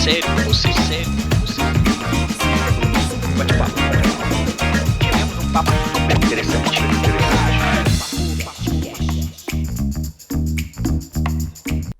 sério, bate-papo. Tivemos um papo super interessante.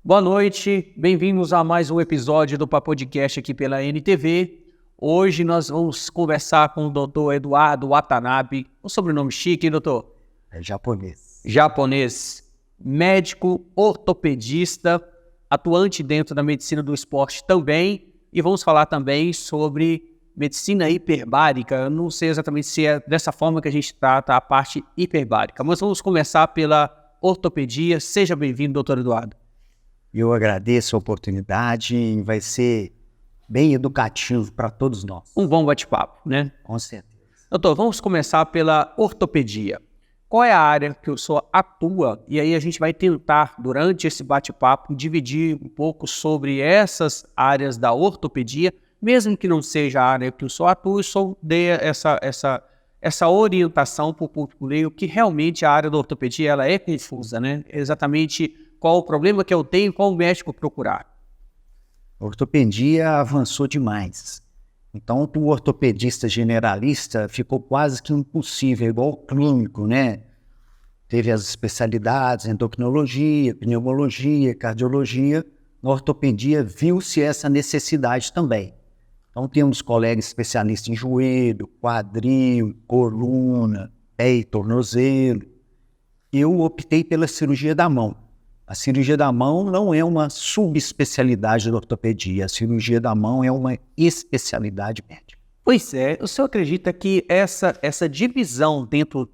Boa noite, bem-vindos a mais um episódio do Papo Podcast aqui pela NTV. Hoje nós vamos conversar com o Dr. Eduardo Watanabe, um sobrenome chique, hein, doutor? É japonês. Japonês, médico, ortopedista, atuante dentro da medicina do esporte também, e vamos falar também sobre medicina hiperbárica. Eu não sei exatamente se é dessa forma que a gente trata a parte hiperbárica, mas vamos começar pela ortopedia. Seja bem-vindo, doutor Eduardo. Eu agradeço a oportunidade, vai ser bem educativo para todos nós. Um bom bate-papo, né? Com certeza. Doutor, vamos começar pela ortopedia. Qual é a área que o senhor atua? E aí a gente vai tentar, durante esse bate-papo, dividir um pouco sobre essas áreas da ortopedia, mesmo que não seja a área que o senhor atua, o senhor dê essa orientação para o público leigo, que realmente a área da ortopedia ela é confusa, né? Exatamente qual o problema que eu tenho, qual médico procurar. A ortopedia avançou demais. Então, para o ortopedista generalista, ficou quase que impossível, igual o clínico, né? Teve as especialidades, endocrinologia, pneumologia, cardiologia. Na ortopedia, viu-se essa necessidade também. Então, temos colegas especialistas em joelho, quadril, coluna, pé e tornozelo. Eu optei pela cirurgia da mão. A cirurgia da mão não é uma subespecialidade da ortopedia. A cirurgia da mão é uma especialidade médica. Pois é, o senhor acredita que essa divisão dentro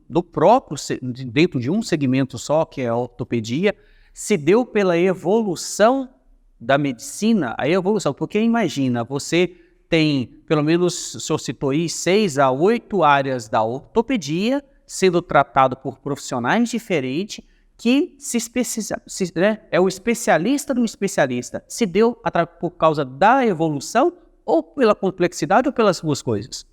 de um segmento só, que é a ortopedia, se deu pela evolução da medicina? A evolução, porque imagina, você tem, pelo menos, o senhor citou aí, 6 a 8 áreas da ortopedia sendo tratado por profissionais diferentes, que é o especialista do especialista. Se deu por causa da evolução ou pela complexidade ou pelas duas coisas?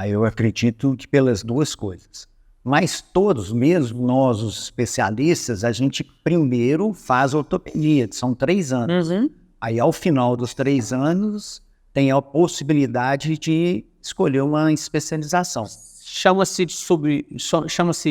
Eu acredito que pelas duas coisas. Mas todos, mesmo nós, os especialistas, a gente primeiro faz ortopedia, que são 3 anos. Uhum. Aí, ao final dos 3 anos, tem a possibilidade de escolher uma especialização. Chama-se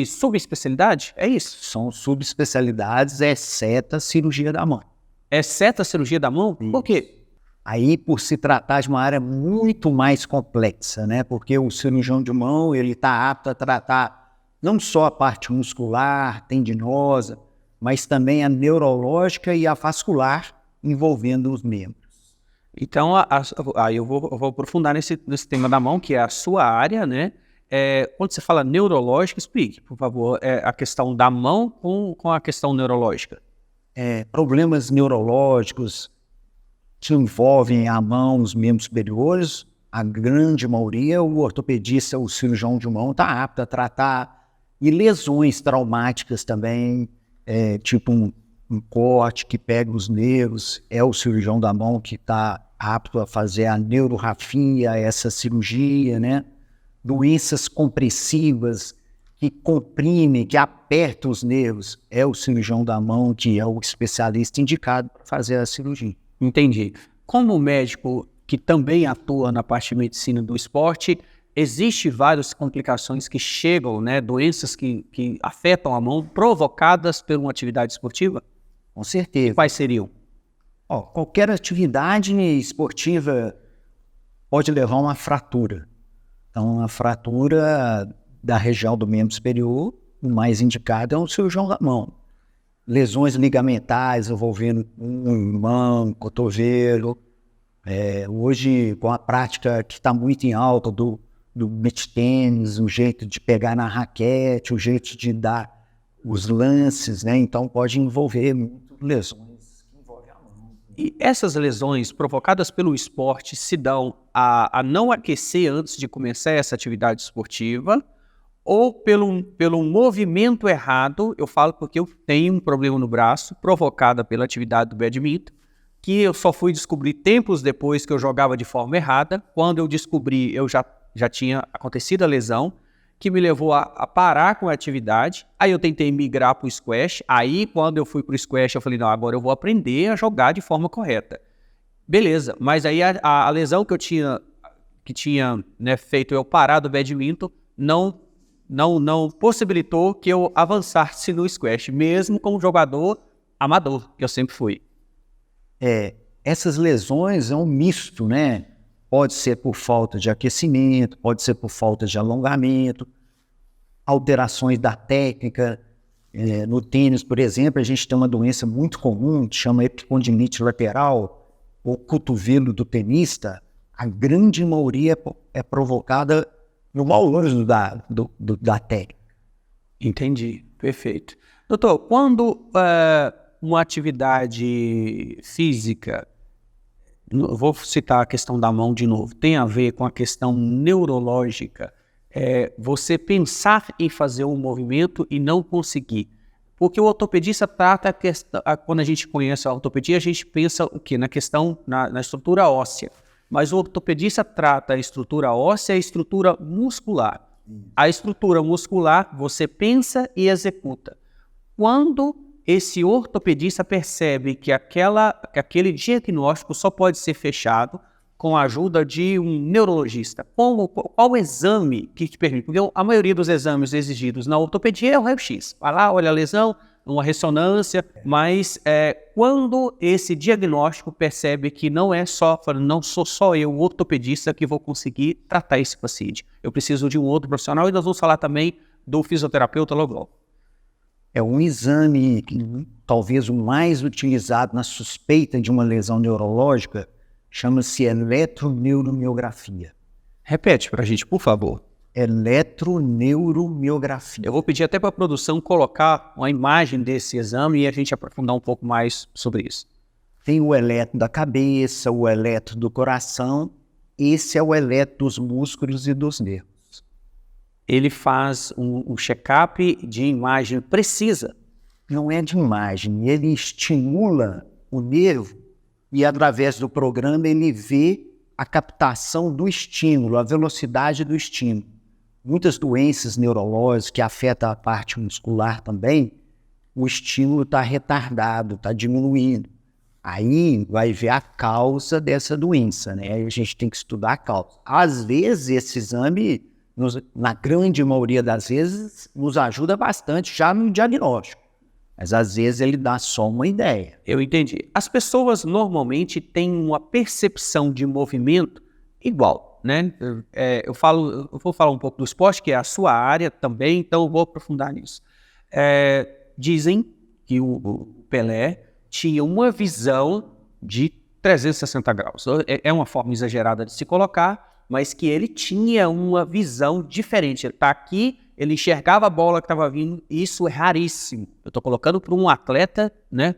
subespecialidade? É isso? São subespecialidades, exceto a cirurgia da mão. Exceto a cirurgia da mão? Isso. Por quê? Aí, por se tratar de uma área muito mais complexa, né? Porque o cirurgião de mão, ele está apto a tratar não só a parte muscular, tendinosa, mas também a neurológica e a vascular, envolvendo os membros. Então, eu vou aprofundar nesse tema da mão, que é a sua área, né? Quando você fala neurológica, explique, por favor, a questão da mão com a questão neurológica. Problemas neurológicos que envolvem a mão, os membros superiores, a grande maioria, o ortopedista, o cirurgião de mão está apto a tratar, e lesões traumáticas também, tipo um corte que pega os nervos, é o cirurgião da mão que está apto a fazer a neurorrafia, essa cirurgia, né? Doenças compressivas que comprimem, que apertam os nervos, é o cirurgião da mão que é o especialista indicado para fazer a cirurgia. Entendi. Como médico que também atua na parte de medicina do esporte, existem várias complicações que chegam, né, doenças que afetam a mão, provocadas por uma atividade esportiva? Com certeza. Quais seriam? Qualquer atividade esportiva pode levar a uma fratura. Então, a fratura da região do membro superior, o mais indicado é o cirurgião da mão. Lesões ligamentares envolvendo mão, cotovelo. Hoje, com a prática que está muito em alta do beach tênis, o jeito de pegar na raquete, o jeito de dar os lances, né? Então, pode envolver muito lesões. E essas lesões provocadas pelo esporte se dão a não aquecer antes de começar essa atividade esportiva ou pelo movimento errado? Eu falo porque eu tenho um problema no braço provocado pela atividade do badminton, que eu só fui descobrir tempos depois que eu jogava de forma errada. Quando eu descobri, eu já tinha acontecido a lesão, que me levou a parar com a atividade. Aí eu tentei migrar para o squash. Aí, quando eu fui para o squash, eu falei, não, agora eu vou aprender a jogar de forma correta. Beleza, mas aí a lesão que tinha né, feito eu parar do badminton não possibilitou que eu avançasse no squash, mesmo como jogador amador, que eu sempre fui. Essas lesões é um misto, né? Pode ser por falta de aquecimento, pode ser por falta de alongamento, alterações da técnica. No tênis, por exemplo, a gente tem uma doença muito comum que chama epicondilite lateral, o cotovelo do tenista. A grande maioria é provocada no mau uso da técnica. Entendi, perfeito. Doutor, quando uma atividade física, vou citar a questão da mão de novo, tem a ver com a questão neurológica, você pensar em fazer um movimento e não conseguir. Porque o ortopedista trata a questão, quando a gente conhece a ortopedia, a gente pensa o quê? Na questão, na estrutura óssea. Mas o ortopedista trata a estrutura óssea e a estrutura muscular. A estrutura muscular você pensa e executa. Quando esse ortopedista percebe que aquele diagnóstico só pode ser fechado com a ajuda de um neurologista, qual exame que te permite? Porque a maioria dos exames exigidos na ortopedia é o raio-x. Vai lá, olha a lesão, uma ressonância, mas quando esse diagnóstico percebe que não sou só eu, o ortopedista, que vou conseguir tratar esse paciente. Eu preciso de um outro profissional e nós vamos falar também do fisioterapeuta logo. É um exame, talvez o mais utilizado na suspeita de uma lesão neurológica, chama-se eletroneuromiografia. Repete para a gente, por favor. Eletroneuromiografia. Eu vou pedir até para a produção colocar uma imagem desse exame e a gente aprofundar um pouco mais sobre isso. Tem o eletro da cabeça, o eletro do coração. Esse é o eletro dos músculos e dos nervos. Ele faz um check-up de imagem precisa. Não é de imagem, ele estimula o nervo e através do programa ele vê a captação do estímulo, a velocidade do estímulo. Muitas doenças neurológicas que afetam a parte muscular também, o estímulo está retardado, está diminuindo. Aí vai ver a causa dessa doença, né? Aí a gente tem que estudar a causa. Às vezes esse exame, na grande maioria das vezes, nos ajuda bastante já no diagnóstico. Mas às vezes ele dá só uma ideia. Eu entendi. As pessoas normalmente têm uma percepção de movimento igual, né? Eu vou falar um pouco do esporte, que é a sua área também, então eu vou aprofundar nisso. Dizem que o Pelé tinha uma visão de 360 graus. É uma forma exagerada de se colocar, mas que ele tinha uma visão diferente. Ele está aqui, ele enxergava a bola que estava vindo, e isso é raríssimo. Eu estou colocando para um atleta, né,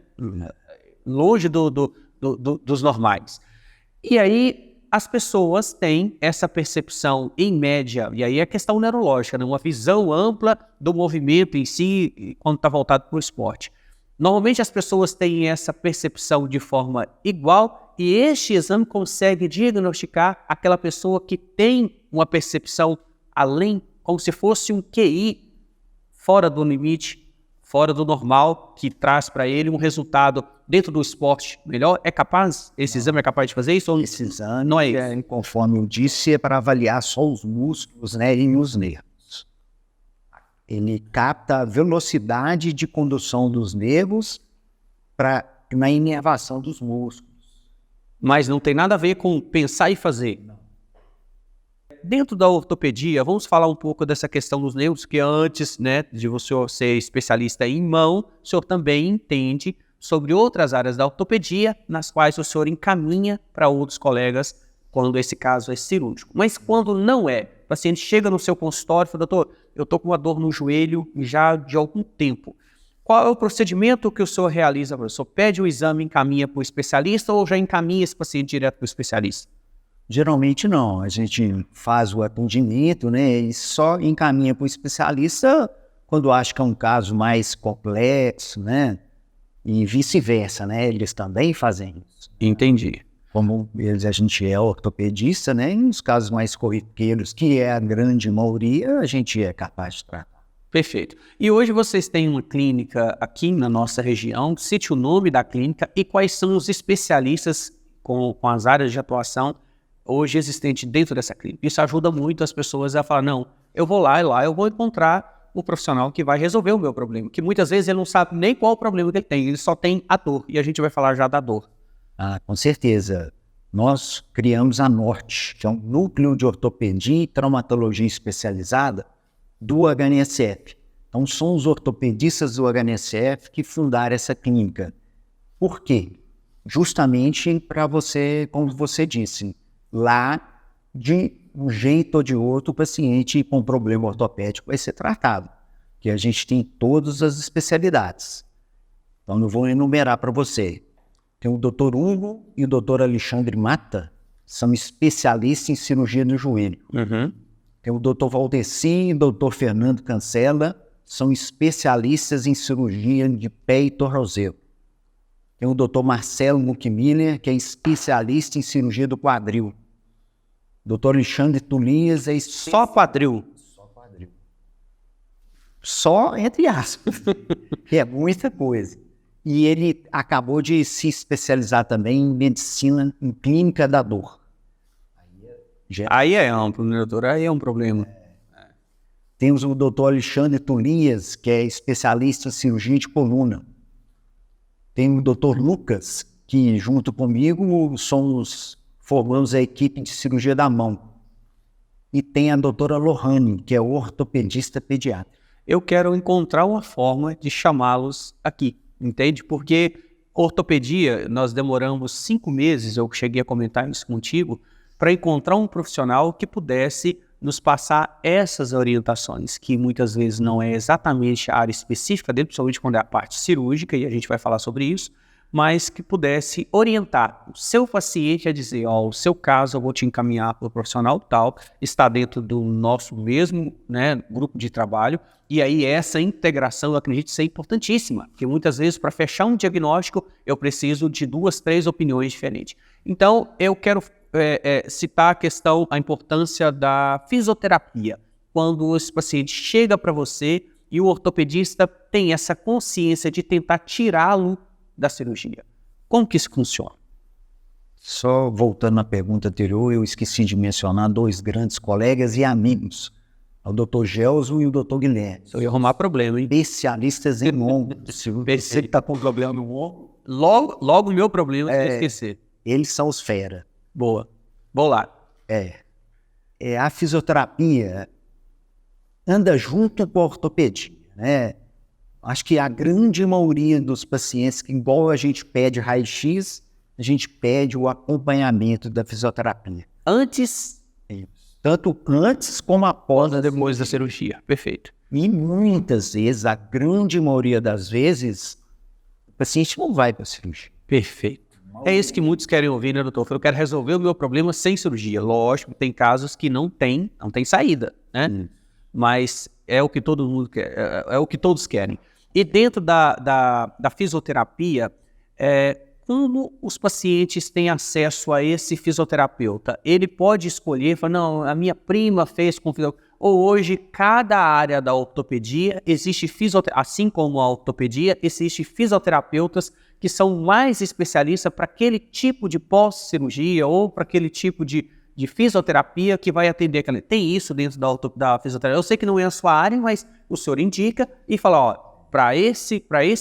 longe dos normais. E aí as pessoas têm essa percepção em média, e aí é questão neurológica, né, uma visão ampla do movimento em si, quando está voltado para o esporte. Normalmente as pessoas têm essa percepção de forma igual, e este exame consegue diagnosticar aquela pessoa que tem uma percepção além, como se fosse um QI fora do limite, fora do normal, que traz para ele um resultado dentro do esporte melhor. É capaz? Esse exame é capaz de fazer isso? Esse exame, não é isso? Conforme eu disse, é para avaliar só os músculos, né, e os nervos. Ele capta a velocidade de condução dos nervos na inervação dos músculos. Mas não tem nada a ver com pensar e fazer. Não. Dentro da ortopedia, vamos falar um pouco dessa questão dos nervos, que antes, né, de você ser especialista em mão, o senhor também entende sobre outras áreas da ortopedia, nas quais o senhor encaminha para outros colegas, quando esse caso é cirúrgico. Mas quando não é, o paciente chega no seu consultório e fala, doutor, eu estou com uma dor no joelho já de algum tempo. Qual é o procedimento que o senhor realiza? O senhor pede o exame, encaminha para o especialista ou já encaminha esse paciente direto para o especialista? Geralmente não, a gente faz o atendimento, né, e só encaminha para o especialista quando acha que é um caso mais complexo, né, e vice-versa, né, eles também fazem isso. Entendi. Como a gente é ortopedista, né, e nos casos mais corriqueiros, que é a grande maioria, a gente é capaz de tratar. Perfeito. E hoje vocês têm uma clínica aqui na nossa região, cite o nome da clínica e quais são os especialistas com as áreas de atuação hoje existentes dentro dessa clínica. Isso ajuda muito as pessoas a falar, não, eu vou lá e lá eu vou encontrar o profissional que vai resolver o meu problema, que muitas vezes ele não sabe nem qual o problema que ele tem, ele só tem a dor, e a gente vai falar já da dor. Ah, com certeza. Nós criamos a Norte, que é um núcleo de ortopedia e traumatologia especializada do HNSF. Então, são os ortopedistas do HNSF que fundaram essa clínica. Por quê? Justamente para você, como você disse, lá, de um jeito ou de outro, o paciente com problema ortopédico vai ser tratado, que a gente tem todas as especialidades. Então, eu vou enumerar para você. Tem o Dr. Hugo e o Dr. Alexandre Mata, são especialistas em cirurgia do joelho. Tem o Dr. Valdeci e o Dr. Fernando Cancela, são especialistas em cirurgia de pé e tornozelo. Tem o Dr. Marcelo Muckmiller, que é especialista em cirurgia do quadril. Dr. Alexandre Tulias é Só quadril. Só entre aspas, que é muita coisa. E ele acabou de se especializar também em medicina, em clínica da dor. Aí é amplo, né, doutor? Aí é um problema. Temos o Dr. Alexandre Tulias, que é especialista em cirurgia de coluna. Tem o Dr. Lucas, que junto comigo formamos a equipe de cirurgia da mão. E tem a doutora Lohane, que é ortopedista pediatra. Eu quero encontrar uma forma de chamá-los aqui, entende? Porque ortopedia, nós demoramos 5 meses, eu cheguei a comentar isso contigo, para encontrar um profissional que pudesse nos passar essas orientações, que muitas vezes não é exatamente a área específica dele, principalmente quando é a parte cirúrgica, e a gente vai falar sobre isso, mas que pudesse orientar o seu paciente a dizer, ó, o seu caso eu vou te encaminhar para o profissional tal, está dentro do nosso mesmo, né, grupo de trabalho, e aí essa integração eu acredito ser importantíssima, porque muitas vezes para fechar um diagnóstico eu preciso de 2, 3 opiniões diferentes. Então eu quero citar a importância da fisioterapia, quando esse paciente chega para você e o ortopedista tem essa consciência de tentar tirá-lo da cirurgia. Como que isso funciona? Só voltando à pergunta anterior, eu esqueci de mencionar 2 grandes colegas e amigos, o Dr. Gelson e o Dr. Guilherme. Eu ia arrumar problema, hein? Especialistas em ombro. Se você está com problema no ombro, logo o meu problema é esquecer. Eles são os fera. Boa. Vou lá. A fisioterapia anda junto com a ortopedia, né? Acho que a grande maioria dos pacientes, que igual a gente pede raio-x, a gente pede o acompanhamento da fisioterapia. Tanto antes como após depois da cirurgia. Perfeito. E muitas vezes, a grande maioria das vezes, o paciente não vai para a cirurgia. Perfeito. É isso que muitos querem ouvir, né, doutor? Eu quero resolver o meu problema sem cirurgia. Lógico, tem casos que não tem saída, né? Mas é o que todo mundo quer, é o que todos querem. E dentro da fisioterapia, como os pacientes têm acesso a esse fisioterapeuta? Ele pode escolher, falar, não, a minha prima fez com fisioterapeuta. Ou hoje, cada área da ortopedia, existe fisioterapeuta, assim como a ortopedia, existe fisioterapeutas que são mais especialistas para aquele tipo de pós-cirurgia ou para aquele tipo de fisioterapia que vai atender aquela. Tem isso dentro da fisioterapia. Eu sei que não é a sua área, mas o senhor indica e fala, ó, para esse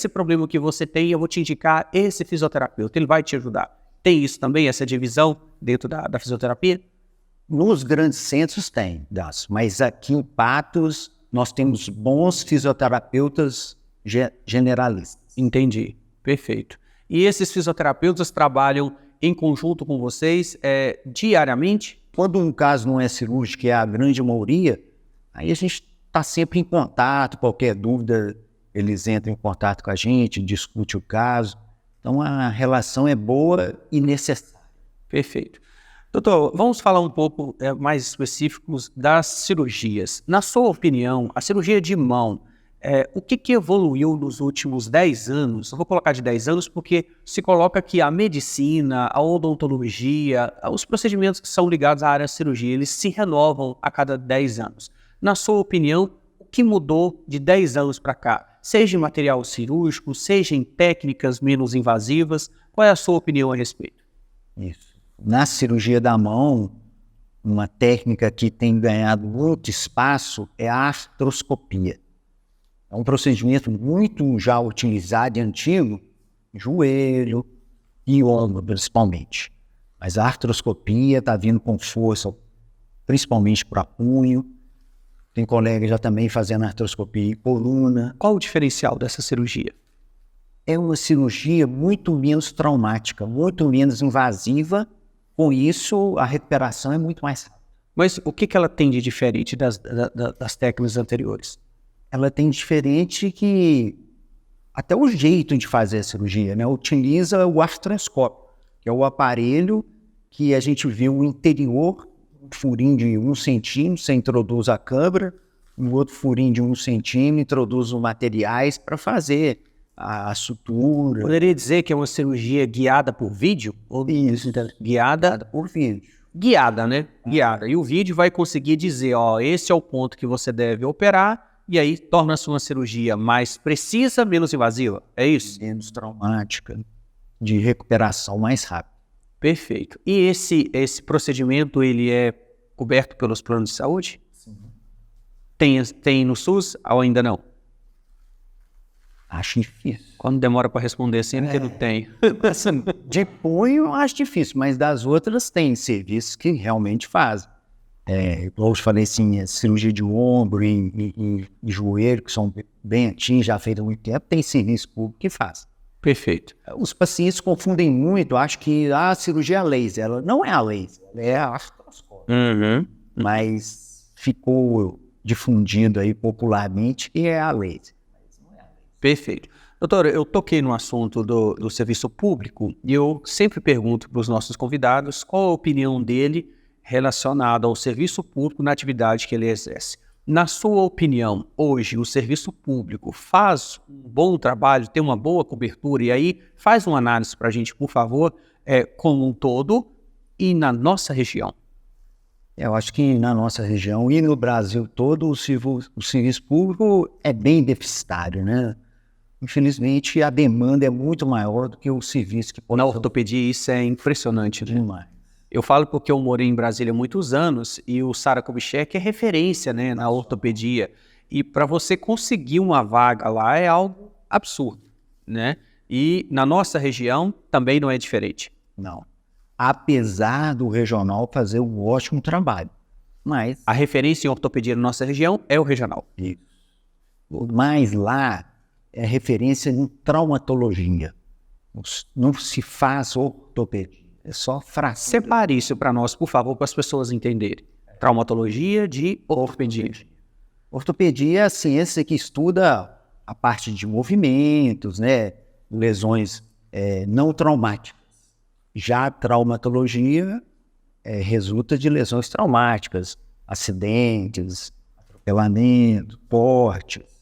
problema que você tem, eu vou te indicar esse fisioterapeuta, ele vai te ajudar. Tem isso também, essa divisão dentro da fisioterapia? Nos grandes centros tem, mas aqui em Patos nós temos bons fisioterapeutas generalistas. Entendi, perfeito. E esses fisioterapeutas trabalham em conjunto com vocês diariamente? Quando um caso não é cirúrgico, que é a grande maioria, aí a gente está sempre em contato, qualquer dúvida eles entram em contato com a gente, discute o caso. Então a relação é boa e necessária. Perfeito. Doutor, vamos falar um pouco mais específicos das cirurgias. Na sua opinião, a cirurgia de mão, o que evoluiu nos últimos 10 anos? Eu vou colocar de 10 anos porque se coloca que a medicina, a odontologia, os procedimentos que são ligados à área da cirurgia, eles se renovam a cada 10 anos. Na sua opinião, o que mudou de 10 anos para cá? Seja em material cirúrgico, seja em técnicas menos invasivas, qual é a sua opinião a respeito? Isso. Na cirurgia da mão, uma técnica que tem ganhado muito espaço é a artroscopia. É um procedimento muito já utilizado e antigo, joelho e ombro, principalmente. Mas a artroscopia está vindo com força, principalmente para punho. Tem colega já também fazendo artroscopia em coluna. Qual o diferencial dessa cirurgia? É uma cirurgia muito menos traumática, muito menos invasiva. Com isso, a recuperação é muito mais rápida. Mas o que ela tem de diferente das técnicas anteriores? Ela tem diferente que até o jeito de fazer a cirurgia, né? Utiliza o artroscópio, que é o aparelho que a gente vê o interior, um furinho de 1 centímetro, você introduz a câmara, um outro furinho de 1 centímetro, introduz os materiais para fazer a sutura. Poderia dizer que é uma cirurgia guiada por vídeo? Ou Isso, guiada por vídeo. Guiada, né? Guiada. E o vídeo vai conseguir dizer, ó, esse é o ponto que você deve operar, e aí torna-se uma cirurgia mais precisa, menos invasiva. É isso? Menos traumática, de recuperação mais rápida. Perfeito. E esse procedimento, ele é coberto pelos planos de saúde? Sim. Tem no SUS ou ainda não? Acho difícil. Quando demora para responder assim, é porque não tem. De punho eu acho difícil, mas das outras tem serviços que realmente fazem. Igual eu te falei assim, cirurgia de ombro e joelho, que são bem antigos, já feitos há muito tempo, tem serviço público que faz. Perfeito. Os pacientes confundem muito, acham que a cirurgia é a laser. Ela não é a laser, ela é a artroscópia. Mas ficou difundido aí popularmente que é a laser. Perfeito. Doutor, eu toquei no assunto do serviço público e eu sempre pergunto para os nossos convidados qual a opinião dele relacionada ao serviço público na atividade que ele exerce. Na sua opinião, hoje o serviço público faz um bom trabalho, tem uma boa cobertura, e aí faz uma análise para a gente, por favor, como um todo e na nossa região. Eu acho que na nossa região e no Brasil todo o serviço público é bem deficitário, né? Infelizmente, a demanda é muito maior do que o serviço que pode... Na ortopedia isso é impressionante, né? Demais. Eu falo porque eu morei em Brasília há muitos anos e o Sara Kubitschek é referência, né, na ortopedia. E para você conseguir uma vaga lá é algo absurdo, né? E na nossa região também não é diferente. Não. Apesar do regional fazer um ótimo trabalho, mas... A referência em ortopedia na nossa região é o regional. Isso. Mas lá é referência em traumatologia. Não se faz ortopedia, é só fração. Separe isso para nós, por favor, para as pessoas entenderem. Traumatologia de ortopedia. Ortopedia é a ciência que estuda a parte de movimentos, né? Lesões não traumáticas. Já a traumatologia resulta de lesões traumáticas, acidentes, atropelamento, cortes.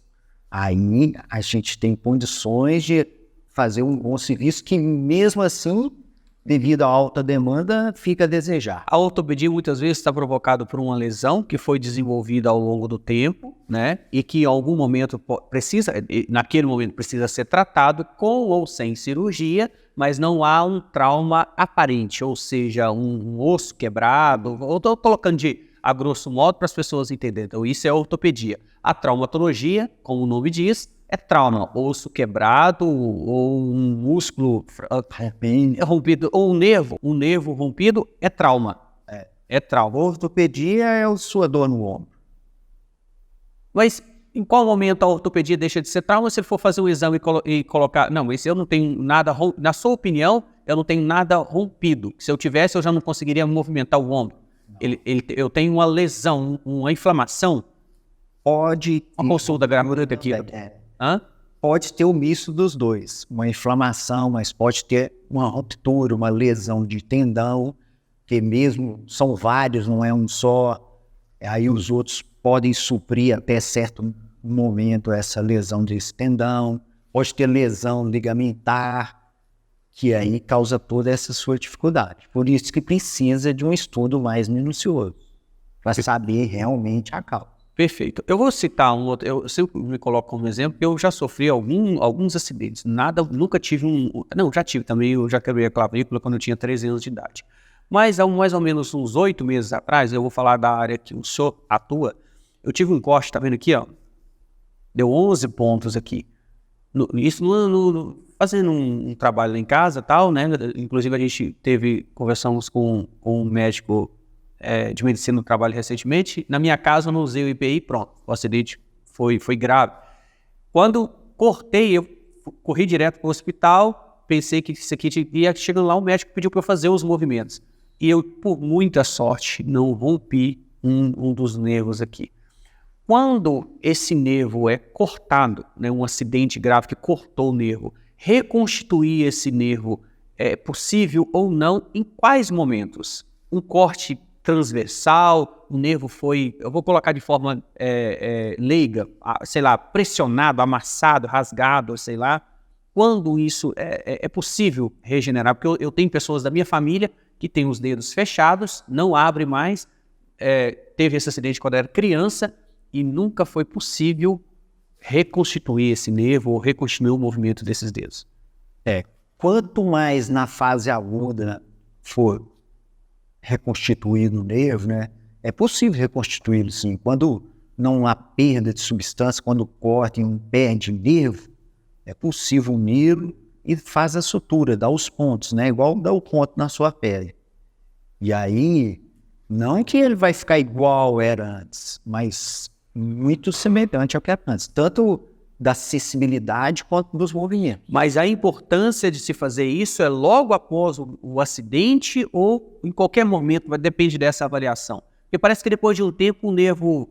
Aí a gente tem condições de fazer um bom serviço que, mesmo assim, devido à alta demanda, fica a desejar. A ortopedia muitas vezes está provocada por uma lesão que foi desenvolvida ao longo do tempo, né? E que em algum momento naquele momento precisa ser tratado com ou sem cirurgia, mas não há um trauma aparente, ou seja, um osso quebrado. Eu estou colocando a grosso modo para as pessoas entenderem. Então isso é ortopedia. A traumatologia, como o nome diz, é trauma, osso quebrado, ou um músculo rompido, ou um nervo rompido, é trauma. É trauma. Ortopedia é a sua dor no ombro. Mas em qual momento a ortopedia deixa de ser trauma se ele for fazer um exame e colocar... Não, esse eu não tenho nada... Na sua opinião, eu não tenho nada rompido. Se eu tivesse, eu já não conseguiria movimentar o ombro. Eu tenho uma lesão, uma inflamação. Pode... Uma consulta gratuita aqui. Pode ter o misto dos dois, uma inflamação, mas pode ter uma ruptura, uma lesão de tendão, que mesmo são vários, não é um só, aí os outros podem suprir até certo momento essa lesão desse tendão, pode ter lesão ligamentar, que aí causa toda essa sua dificuldade. Por isso que precisa de um estudo mais minucioso, para saber realmente a causa. Perfeito. Eu vou citar um outro, eu sempre me coloco como exemplo, eu já sofri alguns acidentes, nunca tive não, já tive também, eu já quebrei a clavícula quando eu tinha 13 anos de idade. Mas há mais ou menos uns 8 meses atrás, eu vou falar da área que o senhor atua, eu tive um corte, tá vendo aqui, ó, deu 11 pontos aqui. Isso fazendo um trabalho lá em casa e tal, né, inclusive a gente conversamos com um médico de medicina do trabalho recentemente. Na minha casa eu não usei o IPI, pronto, o acidente foi grave. Quando cortei, eu corri direto para o hospital, pensei que isso aqui ia, chegando lá o médico pediu para eu fazer os movimentos. E eu, por muita sorte, não rompi um dos nervos aqui. Quando esse nervo é cortado, né, um acidente grave que cortou o nervo, reconstituir esse nervo é possível ou não? Em quais momentos? Um corte transversal, o nervo foi, eu vou colocar de forma leiga, sei lá, pressionado, amassado, rasgado, sei lá. Quando isso é possível regenerar? Porque eu tenho pessoas da minha família que têm os dedos fechados, não abre mais, teve esse acidente quando era criança e nunca foi possível reconstituir esse nervo ou reconstituir o movimento desses dedos. Quanto mais na fase aguda for reconstituído o nervo, né? É possível reconstituí-lo, sim. Quando não há perda de substância, quando corta e não perde nervo, é possível unir e faz a sutura, dá os pontos, né? Igual dá o ponto na sua pele. E aí, não que ele vai ficar igual era antes, mas muito semelhante ao que era antes, tanto da acessibilidade quanto dos movimentos. Mas a importância de se fazer isso é logo após o acidente ou em qualquer momento, depende dessa avaliação. Porque parece que depois de um tempo o nervo,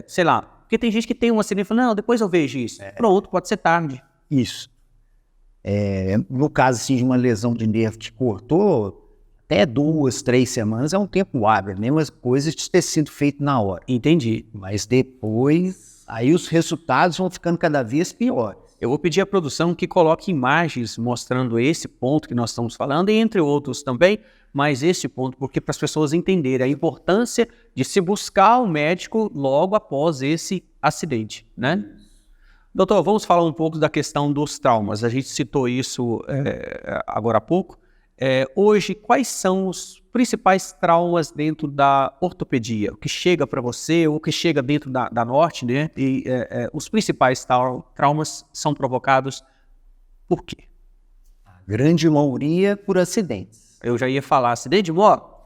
sei lá, porque tem gente que tem um acidente e fala, não, depois eu vejo isso. Pronto, pode ser tarde. Isso. No caso assim, de uma lesão de nervo que cortou, até 2, 3 semanas é um tempo hábil, a mesma coisa de ter sido feito na hora. Entendi. Mas depois, aí os resultados vão ficando cada vez piores. Eu vou pedir à produção que coloque imagens mostrando esse ponto que nós estamos falando, e entre outros também, mas esse ponto, porque para as pessoas entenderem a importância de se buscar o médico logo após esse acidente, né? Doutor, vamos falar um pouco da questão dos traumas. A gente citou isso agora há pouco. Hoje, quais são os principais traumas dentro da ortopedia? O que chega para você, o que chega dentro da Norte, né? E os principais traumas são provocados por quê? A grande maioria por acidentes. Eu já ia falar, acidente de moto?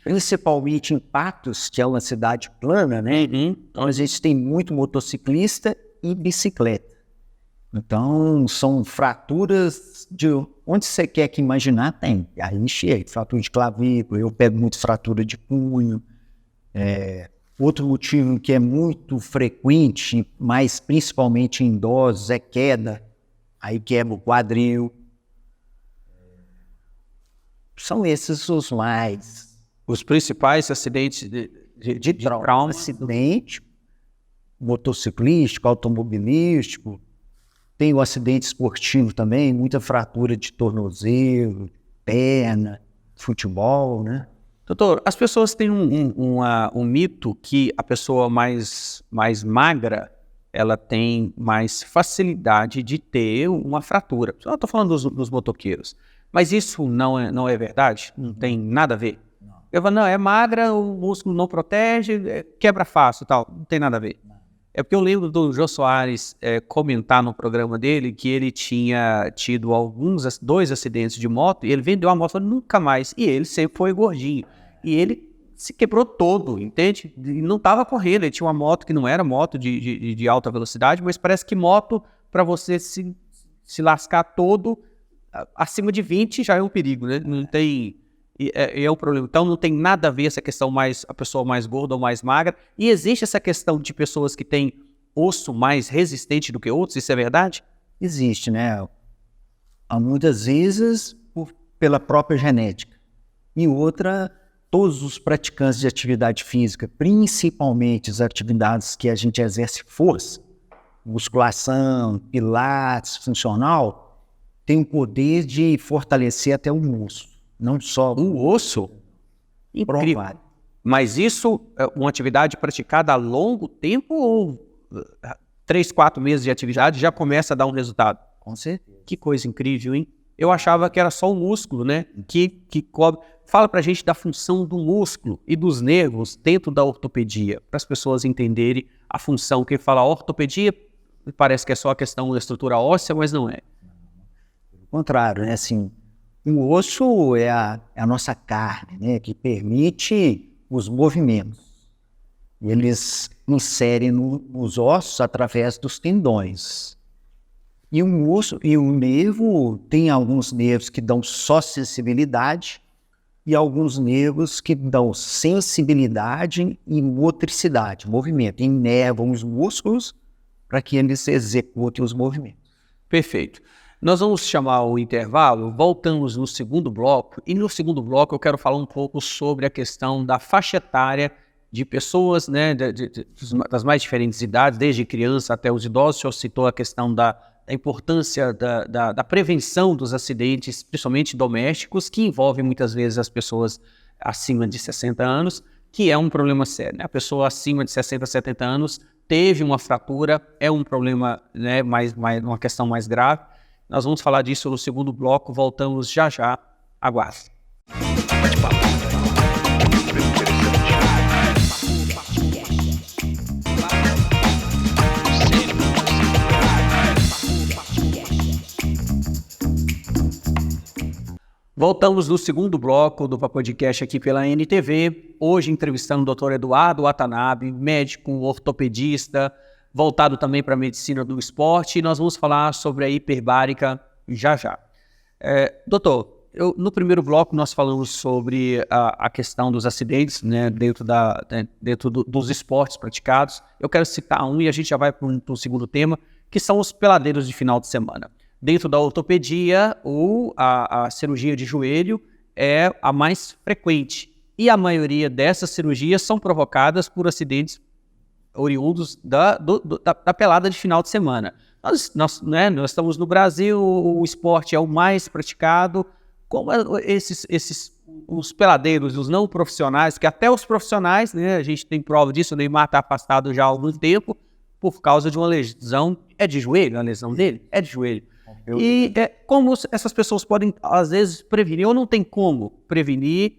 Principalmente em Patos, que é uma cidade plana, né? Então a gente tem muito motociclista e bicicleta. Então, são fraturas de onde você quer que imaginar, tem. Aí chega, fratura de clavícula, eu pego muito fratura de punho. Outro motivo que é muito frequente, mas principalmente em idosos, é queda. Aí quebra o quadril. São esses os mais... Os principais acidentes de trauma. Acidente motociclístico, automobilístico. Tem o acidente esportivo também, muita fratura de tornozelo, perna, futebol, né? Doutor, as pessoas têm um mito que a pessoa mais magra, ela tem mais facilidade de ter uma fratura. Eu estou falando dos motoqueiros, mas isso não é verdade? Não tem nada a ver? Eu falo, não, é magra, o músculo não protege, quebra fácil e tal. Não tem nada a ver. É porque eu lembro do Jô Soares comentar no programa dele que ele tinha tido 2 acidentes de moto e ele vendeu a moto nunca mais. E ele sempre foi gordinho. E ele se quebrou todo, entende? E não estava correndo. Ele tinha uma moto que não era moto de alta velocidade, mas parece que moto, para você se lascar todo, acima de 20 já é um perigo, né? Não tem... É um problema. Então não tem nada a ver essa questão a pessoa mais gorda ou mais magra. E existe essa questão de pessoas que têm osso mais resistente do que outros, isso é verdade? Existe, né? Há muitas vezes pela própria genética. E outra, todos os praticantes de atividade física, principalmente as atividades que a gente exerce força, musculação, pilates, funcional, tem o poder de fortalecer até o músculo. Não só o osso? Incrível. Mas isso é uma atividade praticada a longo tempo ou 3, 4 meses de atividade já começa a dar um resultado? Com certeza. Que coisa incrível, hein? Eu achava que era só o músculo, né? Que cobre. Fala pra gente da função do músculo e dos nervos dentro da ortopedia, para as pessoas entenderem a função. Quem fala ortopedia parece que é só a questão da estrutura óssea, mas não é. Pelo contrário, né? Assim, o osso é a nossa carne, né? Que permite os movimentos. Eles inserem nos ossos através dos tendões. E o nervo tem alguns nervos que dão só sensibilidade e alguns nervos que dão sensibilidade e motricidade, movimento, inervam os músculos para que eles executem os movimentos. Perfeito. Nós vamos chamar o intervalo, voltamos no segundo bloco, e no segundo bloco eu quero falar um pouco sobre a questão da faixa etária de pessoas, né, das mais diferentes idades, desde criança até os idosos. O senhor citou a questão da importância da prevenção dos acidentes, principalmente domésticos, que envolvem muitas vezes as pessoas acima de 60 anos, que é um problema sério, né? A pessoa acima de 60, 70 anos teve uma fratura, é um problema, né, uma questão mais grave. Nós vamos falar disso no segundo bloco, voltamos já já, aguarde. Bate-papo. Super interessante. Voltamos no segundo bloco do podcast aqui pela NTV, hoje entrevistando o Dr. Eduardo Watanabe, médico ortopedista, voltado também para a medicina do esporte, e nós vamos falar sobre a hiperbárica já já. Doutor, no primeiro bloco nós falamos sobre a questão dos acidentes, né, dentro dos esportes praticados. Eu quero citar um e a gente já vai para o segundo tema, que são os peladeiros de final de semana. Dentro da ortopedia, a cirurgia de joelho é a mais frequente. E a maioria dessas cirurgias são provocadas por acidentes oriundos da pelada de final de semana. Nós estamos no Brasil, o esporte é o mais praticado. Como os peladeiros, os não profissionais, que até os profissionais, né, a gente tem prova disso, o Neymar está afastado já há algum tempo por causa de uma lesão. É de joelho a lesão dele? É de joelho. E como essas pessoas podem, às vezes, prevenir, ou não tem como prevenir,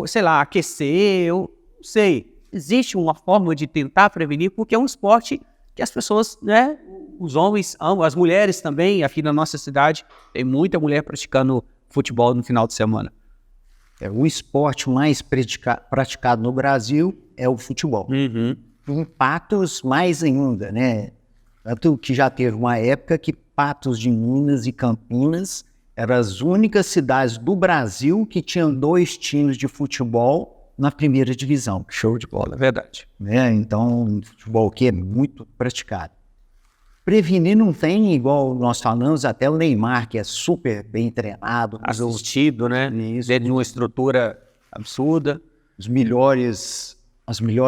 sei lá, aquecer, eu não sei. Existe uma forma de tentar prevenir, porque é um esporte que as pessoas, né, os homens amam, as mulheres também. Aqui na nossa cidade tem muita mulher praticando futebol no final de semana. O esporte mais praticado no Brasil é o futebol. Uhum. Em Patos, mais ainda, né? Tanto que já teve uma época que Patos de Minas e Campinas eram as únicas cidades do Brasil que tinham 2 times de futebol na primeira divisão. Show de bola, é verdade. Né? Então, futebol que é muito praticado. Prevenir não tem, igual nós falamos, até o Neymar, que é super bem treinado. Assistido, né? Dentro de uma estrutura absurda. As melhores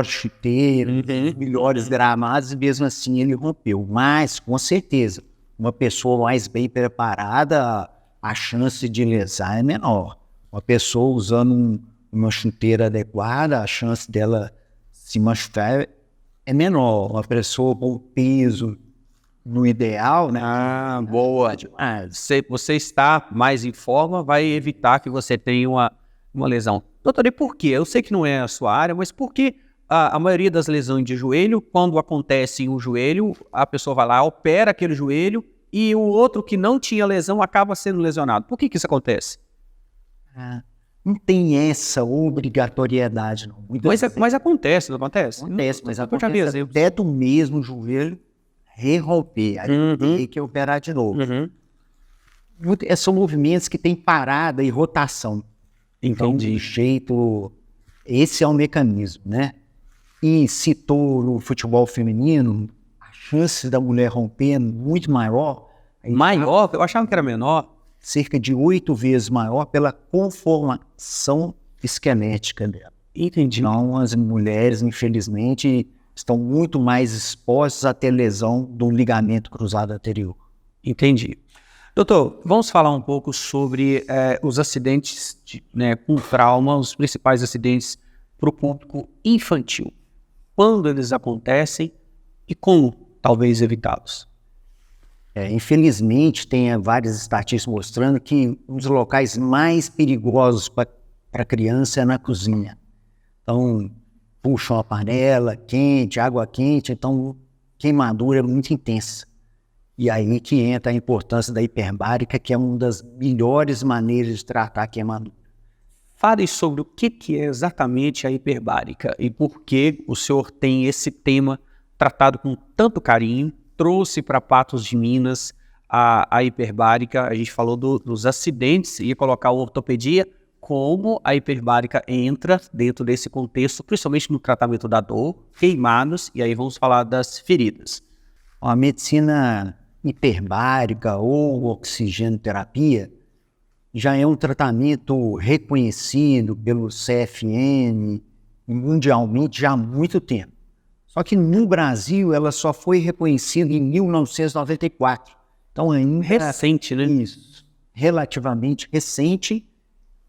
chuteiras, os melhores gramados, e mesmo assim ele rompeu. Mas, com certeza, uma pessoa mais bem preparada, a chance de lesar é menor. Uma pessoa usando uma chuteira adequada, a chance dela se machucar é menor. Uma pessoa com peso no ideal, né? Ah, boa. Você está mais em forma, vai evitar que você tenha uma lesão. Doutor, e por quê? Eu sei que não é a sua área, mas por que a maioria das lesões de joelho, quando acontece em um joelho, a pessoa vai lá, opera aquele joelho e o outro que não tinha lesão acaba sendo lesionado? Por que isso acontece? Não tem essa obrigatoriedade, não. Mas acontece, não acontece? Acontece, mas acontece até do mesmo joelho romper, aí tem que operar de novo. São movimentos que têm parada e rotação. Então, de jeito, esse é o mecanismo, né? E citou no futebol feminino, a chance da mulher romper é muito maior. Maior? Eu achava que era menor. Cerca de 8 vezes maior pela conformação esquelética dela. Entendi. Então, as mulheres, infelizmente, estão muito mais expostas a ter lesão do ligamento cruzado anterior. Entendi. Doutor, vamos falar um pouco sobre os acidentes com trauma, os principais acidentes para o público infantil? Quando eles acontecem e como talvez evitá-los? Infelizmente, tem várias estatísticas mostrando que um dos locais mais perigosos para a criança é na cozinha. Então, puxam a panela quente, água quente, então queimadura é muito intensa. E aí que entra a importância da hiperbárica, que é uma das melhores maneiras de tratar a queimadura. Fale sobre o que é exatamente a hiperbárica e por que o senhor tem esse tema tratado com tanto carinho, trouxe para Patos de Minas a hiperbárica. A gente falou dos acidentes, ia colocar a ortopedia, como a hiperbárica entra dentro desse contexto, principalmente no tratamento da dor, queimados, e aí vamos falar das feridas. A medicina hiperbárica ou oxigenoterapia já é um tratamento reconhecido pelo CFM mundialmente já há muito tempo. Só que no Brasil ela só foi reconhecida em 1994. Então ainda Recente, né? Isso, relativamente recente.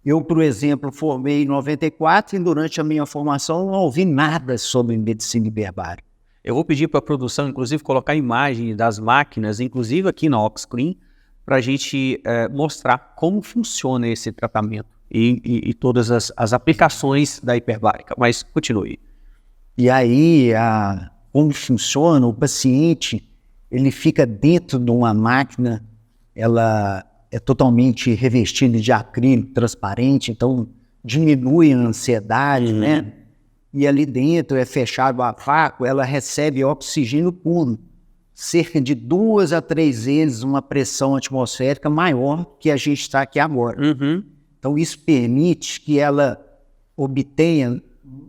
Eu, por exemplo, formei em 94 e durante a minha formação não ouvi nada sobre medicina hiperbárica. Eu vou pedir para a produção, inclusive, colocar imagem das máquinas, inclusive aqui na Oxclean, para a gente mostrar como funciona esse tratamento e todas as aplicações da hiperbárica. Mas continue. E aí, como funciona, o paciente ele fica dentro de uma máquina, ela é totalmente revestida de acrílico transparente, então diminui a ansiedade, né? E ali dentro é fechado a vácuo, ela recebe oxigênio puro, cerca de 2 a 3 vezes uma pressão atmosférica maior que a gente está aqui agora. Então isso permite que ela obtenha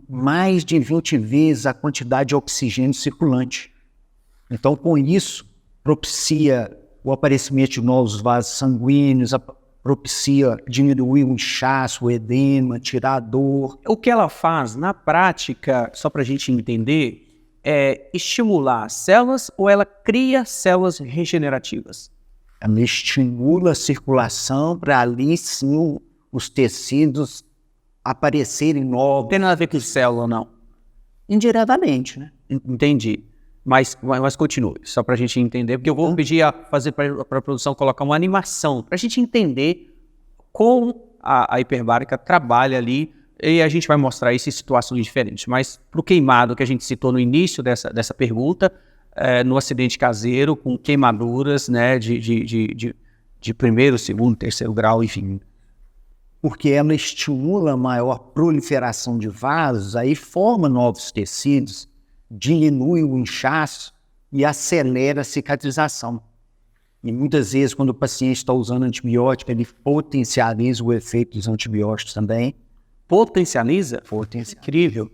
mais de 20 vezes a quantidade de oxigênio circulante. Então com isso propicia o aparecimento de novos vasos sanguíneos, propicia diminuir o inchaço, o edema, tirar a dor. O que ela faz na prática, só para a gente entender, é estimular células ou ela cria células regenerativas? Ela estimula a circulação para ali sim os tecidos aparecerem novos. Não tem nada a ver com célula, não? Indiretamente, né? Entendi. Mas continue, só para a gente entender, porque eu vou pedir a fazer para a produção colocar uma animação, para a gente entender como a hiperbárica trabalha ali, e a gente vai mostrar isso em situações diferentes. Mas para o queimado que a gente citou no início dessa pergunta, no acidente caseiro, com queimaduras, né, de primeiro, segundo, terceiro grau, enfim. Porque ela estimula a maior proliferação de vasos, aí forma novos tecidos, diminui o inchaço e acelera a cicatrização. E muitas vezes, quando o paciente está usando antibiótico, ele potencializa o efeito dos antibióticos também. Potencializa? Potencializa. Incrível.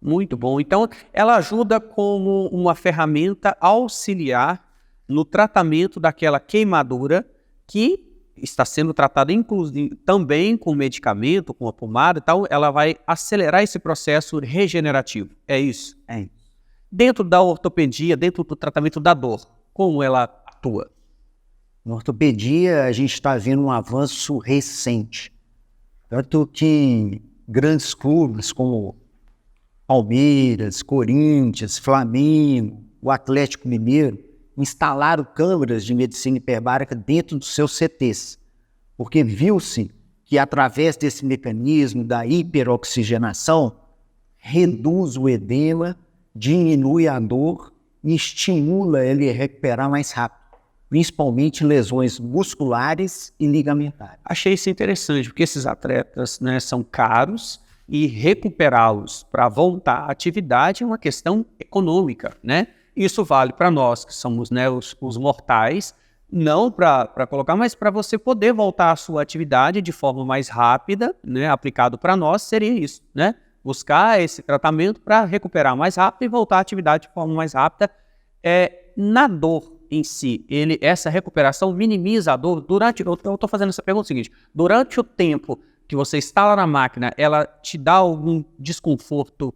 Muito bom. Então, ela ajuda como uma ferramenta auxiliar no tratamento daquela queimadura que está sendo tratada, inclusive, também com medicamento, com a pomada e tal. Ela vai acelerar esse processo regenerativo. É isso? É. Dentro da ortopedia, dentro do tratamento da dor, como ela atua? Na ortopedia, a gente está vendo um avanço recente. Tanto que grandes clubes como Palmeiras, Corinthians, Flamengo, o Atlético Mineiro, instalaram câmeras de medicina hiperbárica dentro dos seus CTs, porque viu-se que através desse mecanismo da hiperoxigenação, reduz o edema, diminui a dor e estimula ele a recuperar mais rápido, principalmente lesões musculares e ligamentares. Achei isso interessante, porque esses atletas, né, são caros e recuperá-los para voltar à atividade é uma questão econômica, né? Isso vale para nós, que somos, né, os mortais, não para colocar, mas para você poder voltar à sua atividade de forma mais rápida, né? Aplicado para nós seria isso, né? Buscar esse tratamento para recuperar mais rápido e voltar à atividade de forma mais rápida. Na dor em si, essa recuperação minimiza a dor durante... Eu estou fazendo essa pergunta seguinte. Durante o tempo que você está lá na máquina, ela te dá algum desconforto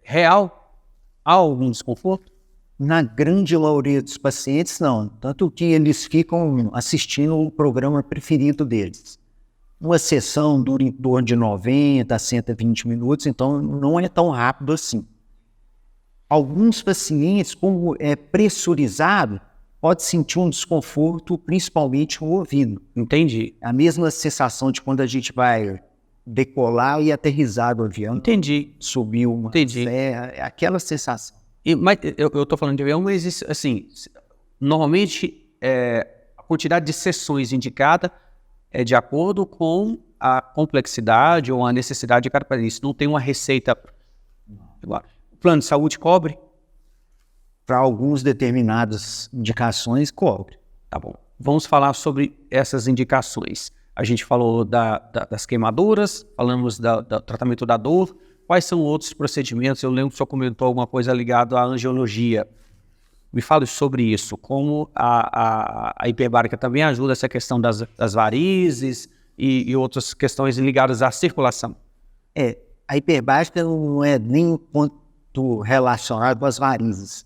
real? Há algum desconforto? Na grande maioria dos pacientes, não. Tanto que eles ficam assistindo o programa preferido deles. uma sessão dura em torno de 90 a 120 minutos, então não é tão rápido assim. Alguns pacientes, como é pressurizado, pode sentir um desconforto, principalmente no ouvido. Entendi. A mesma sensação de quando a gente vai decolar e aterrissar do avião. Entendi. Subir uma Entendi. serra, é aquela sensação. Mas eu tô falando de avião, mas isso, assim, normalmente a quantidade de sessões indicada é de acordo com a complexidade ou a necessidade de cada país. Não tem uma receita. O plano de saúde cobre? Para algumas determinadas indicações, cobre. Tá bom. Vamos falar sobre essas indicações. A gente falou das queimaduras, falamos do tratamento da dor. Quais são outros procedimentos? Eu lembro que o senhor comentou alguma coisa ligada à angiologia. Me fale sobre isso. Como a hiperbárica também ajuda essa questão das varizes e outras questões ligadas à circulação. A hiperbárica não é nem ponto relacionado com as varizes.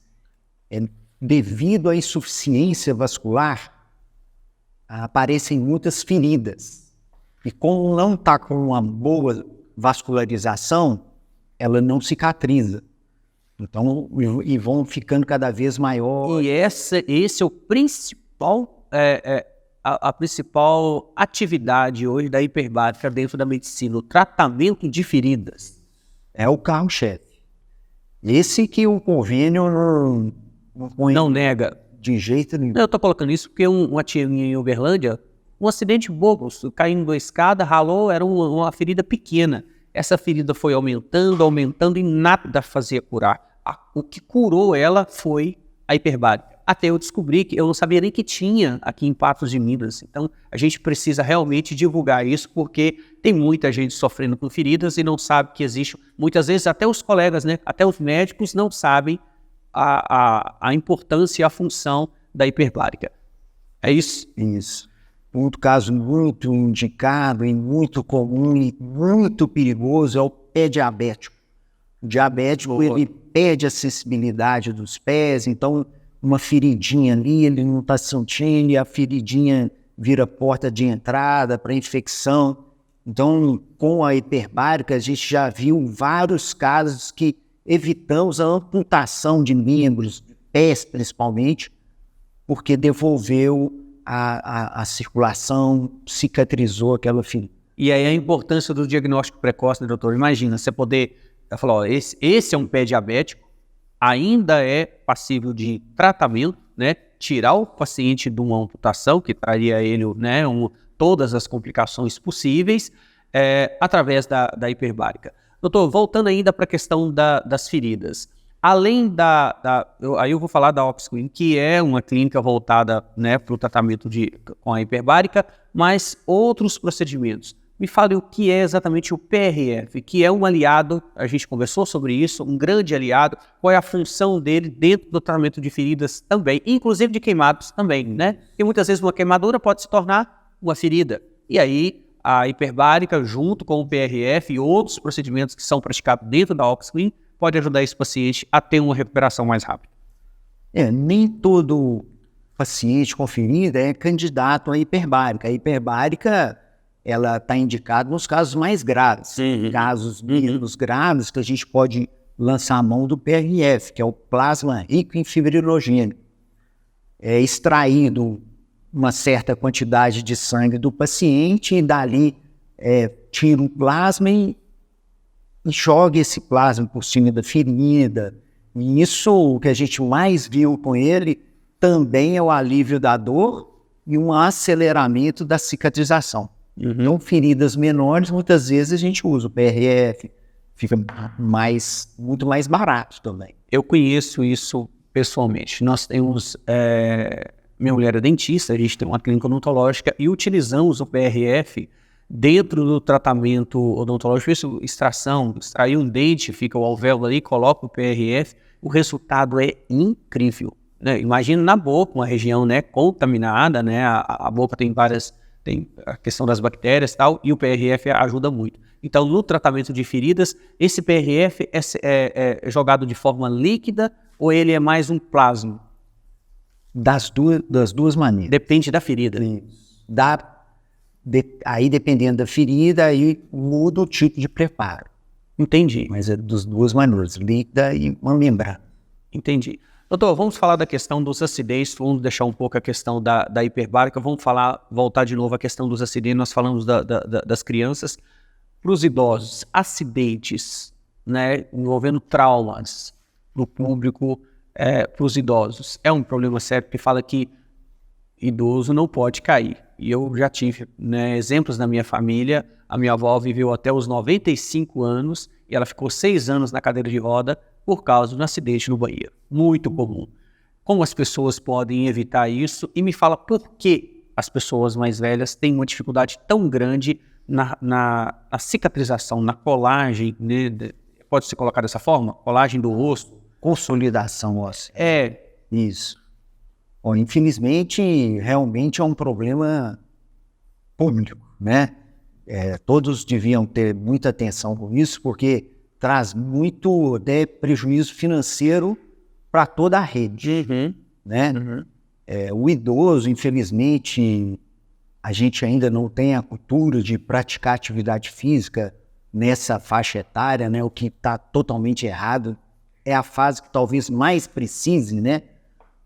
Devido à insuficiência vascular, aparecem muitas feridas. E como não está com uma boa vascularização, ela não cicatriza. Então, e vão ficando cada vez maior. E esse é o principal, a principal atividade hoje da hiperbárica dentro da medicina, o tratamento de feridas. É o carro-chefe. Esse que o convênio não põe Não nega. de jeito nenhum. Eu estou colocando isso porque uma tia minha em Uberlândia, um acidente bobo, caindo da escada, ralou, era uma ferida pequena. Essa ferida foi aumentando e nada fazia curar. O que curou ela foi a hiperbárica. Até eu descobri que eu não sabia nem que tinha aqui em Patos de Minas. Então, a gente precisa realmente divulgar isso, porque tem muita gente sofrendo com feridas e não sabe que existe. Muitas vezes até os colegas, né, até os médicos não sabem a importância e a função da hiperbárica. É isso? Isso. Outro caso muito indicado e muito comum e muito perigoso é o pé diabético. O diabético, ele perde a sensibilidade dos pés, então uma feridinha ali, ele não está sentindo, e a feridinha vira porta de entrada para infecção. Então, com a hiperbárica, a gente já viu vários casos que evitamos a amputação de membros, pés principalmente, porque devolveu a circulação, cicatrizou aquela ferida. E aí a importância do diagnóstico precoce, né, doutor? Imagina, você poder falar, ó, esse é um pé diabético, ainda é passível de tratamento, né? Tirar o paciente de uma amputação, que traria a ele, né, todas as complicações possíveis, através da hiperbárica. Doutor, voltando ainda para a questão das feridas. Além aí eu vou falar da Opscreen, que é uma clínica voltada, né, para o tratamento com a hiperbárica, mas outros procedimentos. Me fale o que é exatamente o PRF, que é um aliado, a gente conversou sobre isso, um grande aliado, qual é a função dele dentro do tratamento de feridas também, inclusive de queimados também, né? Porque muitas vezes uma queimadura pode se tornar uma ferida. E aí a hiperbárica, junto com o PRF e outros procedimentos que são praticados dentro da Opscreen, pode ajudar esse paciente a ter uma recuperação mais rápida. Nem todo paciente com ferida é candidato à hiperbárica. A hiperbárica, ela está indicada nos casos mais graves. Casos menos graves, que a gente pode lançar a mão do PRF, que é o plasma rico em fibrinogênio. É extraído uma certa quantidade de sangue do paciente e dali tira o plasma e joga esse plasma por cima da ferida. E isso, o que a gente mais viu com ele, também é o alívio da dor e um aceleramento da cicatrização. Então, feridas menores, muitas vezes a gente usa o PRF, fica muito mais barato também. Eu conheço isso pessoalmente. Nós temos... minha mulher é dentista, a gente tem uma clínica odontológica e utilizamos o PRF dentro do tratamento odontológico. Isso, extração, extrair um dente, fica o alvéolo ali, coloca o PRF, o resultado é incrível, né? Imagina na boca, uma região, né, contaminada, né? A boca tem a questão das bactérias e tal, e o PRF ajuda muito. Então, no tratamento de feridas, esse PRF é jogado de forma líquida ou ele é mais um plasma? Das duas maneiras. Depende da ferida. Aí, dependendo da ferida, aí muda o tipo de preparo. Entendi, Mas é das duas maneiras, líquida e uma membrana. entendi. Doutor, vamos falar da questão dos acidentes, vamos deixar um pouco a questão da hiperbárica, vamos voltar de novo à questão dos acidentes, nós falamos das crianças. Para os idosos, acidentes, né, envolvendo traumas no público, para os idosos, é um problema sério, porque fala que idoso não pode cair. E eu já tive, né, exemplos na minha família. A minha avó viveu até os 95 anos e ela ficou 6 anos na cadeira de roda por causa de um acidente no banheiro. Muito comum. Como as pessoas podem evitar isso? E me fala por que as pessoas mais velhas têm uma dificuldade tão grande na cicatrização, na colagem, né? Pode ser colocado dessa forma? Colagem do rosto. Consolidação óssea. É, Isso. Bom, infelizmente, realmente é um problema público, né? Todos deviam ter muita atenção com isso, porque traz muito prejuízo financeiro para toda a rede, né? O idoso, infelizmente, a gente ainda não tem a cultura de praticar atividade física nessa faixa etária, né? O que está totalmente errado. É a fase que talvez mais precise, né?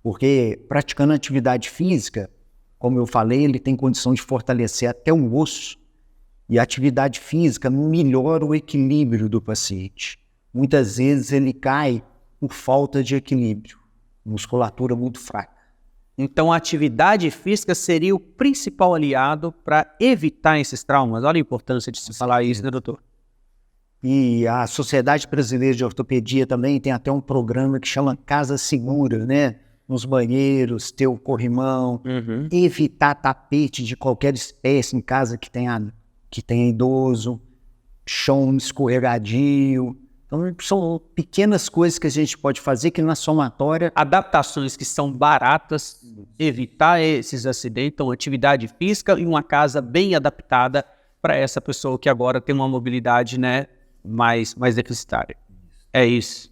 Porque praticando atividade física, como eu falei, ele tem condição de fortalecer até o osso. E a atividade física melhora o equilíbrio do paciente. Muitas vezes ele cai por falta de equilíbrio, musculatura muito fraca. então a atividade física seria o principal aliado para evitar esses traumas. Olha a importância de se falar isso, né, doutor? E a Sociedade Brasileira de Ortopedia também tem até um programa que chama Casa Segura, né? Nos banheiros, ter o corrimão, evitar tapete de qualquer espécie em casa que tenha idoso, chão escorregadio. Então, são pequenas coisas que a gente pode fazer que na somatória... Adaptações que são baratas, evitar esses acidentes, então atividade física e uma casa bem adaptada para essa pessoa que agora tem uma mobilidade, né, mais deficitária. É isso.